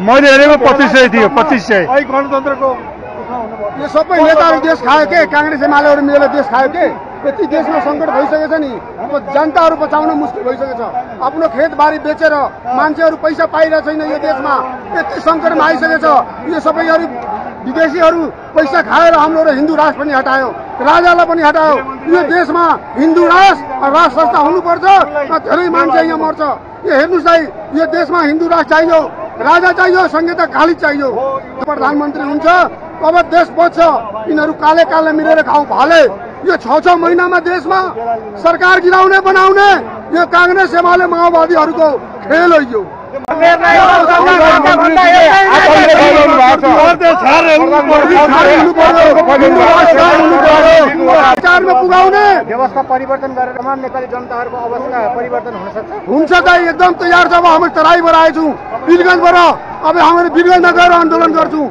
मैले हेरेको 2500 थियो 2500 गणतन्त्रको यो सबै नेताहरू देश खायो के कांग्रेस एमालेहरू मिलेर देश खायो के यति देशमा संकट भइसकेछ नि अब जनताहरू बचाउन मुस्किल भइसकेछ आफ्नो खेतबारी बेचेर मान्छेहरू पैसा पाइरहेको छैन यो देशमा यति संकटमा आइसकेछ यो सबैहरू विदेशीहरू पैसा खाएर हाम्रो हिन्दू राष्ट्र पनि हटायो राजालाई पनि हटायो यो देशमा हिन्दू राष्ट्र राष्ट्र संस्था हुनुपर्छ धेरै मान्छे यहाँ मर्छ यो हेर्नुहोस् है यो देशमा हिन्दू राष्ट्र चाहियो राजा चाहियो संहिता खाली चाहियो प्रधानमन्त्री हुन्छ अब देश बच्छ यिनीहरू काले काले मिलेर खाउँ भाले यो 6 महिनामा देशमा सरकार गिराउने बनाउने यो कांग्रेस एमाले माओवादीहरूको खेल हो यो पुगाउने व्यवस्था परिवर्तन गरेर तमाम नेपाली जनताहरूको अवस्था परिवर्तन हुन सक्छ हुन्छ त एकदम तयार छ अब हामी तराईबाट आएछौँ वीरगञ्जबाट अब हामी वीरगञ्जमा गएर आन्दोलन गर्छौँ